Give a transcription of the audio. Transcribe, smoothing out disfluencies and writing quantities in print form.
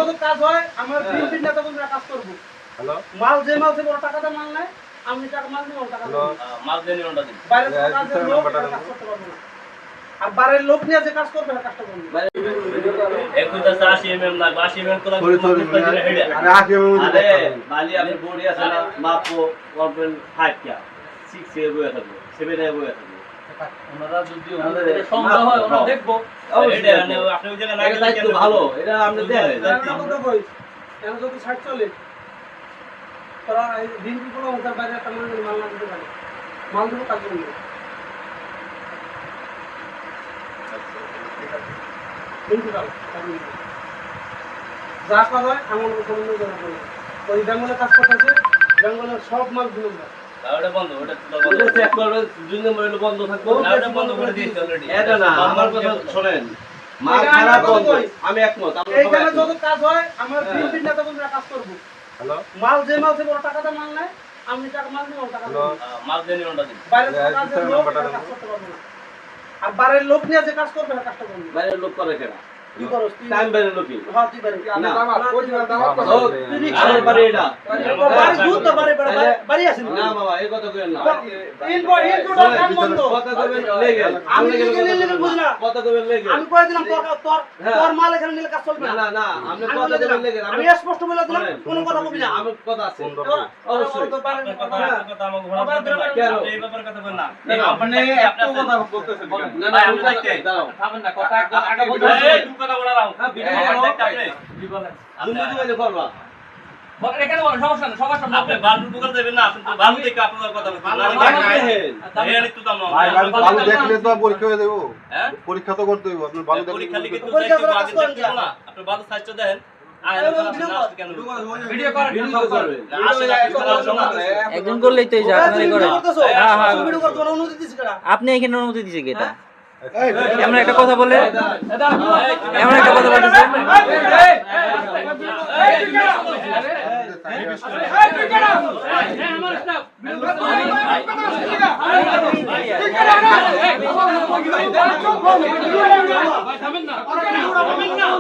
যত কাজ হয় আমার বিএনপির নেতা বন্ধুরা কাজ করব। হ্যালো মাল যে মাল থেকে বড় টাকাটা মাল নাই, আমি টাকা মাল দিব টাকা দেব। মাল দেনি ওটা দিন। বাইরে থেকে কাজের লোক কাজ করতে পারবো না। আর বাইরের লোক নিয়ে যে কাজ করবে কাজটা করবে। 1080 mm লাগবে, 80 mm কোলা সরি আরে আকে আরে বালি আপনি বডি আছে না মাপো 1.5 কিয়া 6 এ বইয়া থাকবে 7 এ বইয়া থাকবে। ওনারা যদি ওনাদের সন্দেহ হয় ওনারা দেখবো। এটা আপনি ওই জায়গা না গেলে দায়িত্ব ভালো, এটা আপনি দেন। কথা কই এখন যদি সাইড চলে তোরা বিএনপি কোনো ওটার বাইরে একটা মাল না দিতে পারে, মাল দিব কাজ করবে। যা কাজ হয় এমন কোনো জানা করে ওই বেঙ্গলের কাজ করতেছে, বেঙ্গলের সব মাল দিলাম ওটা বন্ধ, ওটা তো বন্ধ। ওটা চেক করবে 2 নম্বর হলো বন্ধ থাকবে। না, ওটা বন্ধ করে দিয়েছি অলরেডি। এটা না, আমার কথা শুনেন। মাল খারাপ বন্ধ, আমি একমত। আমরা এইখানে সবাই যত কাজ হয় আমার বিএনপির নেতা বন্ধুরা কাজ করব। হ্যালো মাল যে মাল থেকে বড় টাকাটা মাল নাই, আমি টাকা মাল দিব টাকা দেব। মাল দেনি ওটা দিন। বাইরে থেকে কাজের লোক কাজ করতে পারবো না। আর বাইরের লোক নিয়ে যে কাজ করবে কাজটা করবে। বাইরের লোক করে কেনা। কি করস তুই? টাইম বাইরের লোকই। হ্যাঁ তুই বাইরে না। ও, আমার বাড়ি এটা। বাড়ি দূর তো বাড়ি আছে না বাবা, এই কথা কইেন না। ইনপুট কাম বন্ধ। কথা কইবেন লেগে। আমি লেগে বুঝলা। কথা কইবেন লেগে। আমি কই দিলাম তোর মাল এখানে নিলে কাজ চলবে না না। না না, আপনি কথা কইবেন লেগে। আমি স্পষ্ট বলে দিলাম কোনো কথা বলবি না। আমার কথা আছে। অবশ্যই কথা আমাকে ঘোরা কেন? আপনি এই ব্যাপারে কথা বলেন না। আপনি এত কথা বলতেছেন না না, আমি দেখতে দাঁড়াও। থামেন না, কথা একদম আগে বলতে এই তুমি কথা বলা রাও। হ্যাঁ, ভিডিও আমার করো। দেখতে আপনি কি বলেন? দুর্নীতি বাইরে করবা। বলেন এখানে বলেন, সমস্যা নেই, সবার সামনে আপনি বালু দোকান দেবেন না, আপনি তো বালু দেখে আপনার কথা বলছেন। এই আনি তো দাম না। ভাই বালু দেখলে তো পরীক্ষা হয়ে দেবো। হ্যাঁ? পরীক্ষা তো করতে হইব। আপনি বালু পরীক্ষা লিখে দেখলে তো দেখতে আগে দেখতে না। আপনি বালু সাইজটা দেন। ভিডিও করেন, ভিডিও করবে। একজন করলেই তো এই যে আপনারই করে। হ্যাঁ হ্যাঁ ভিডিও করতে অনুমতি দিছি কারা? আপনি এখানে অনুমতি দিছে কি এটা? এমন একটা কথা বলে, এমন একটা কথা বলতেছে। থামেন না, থামেন না।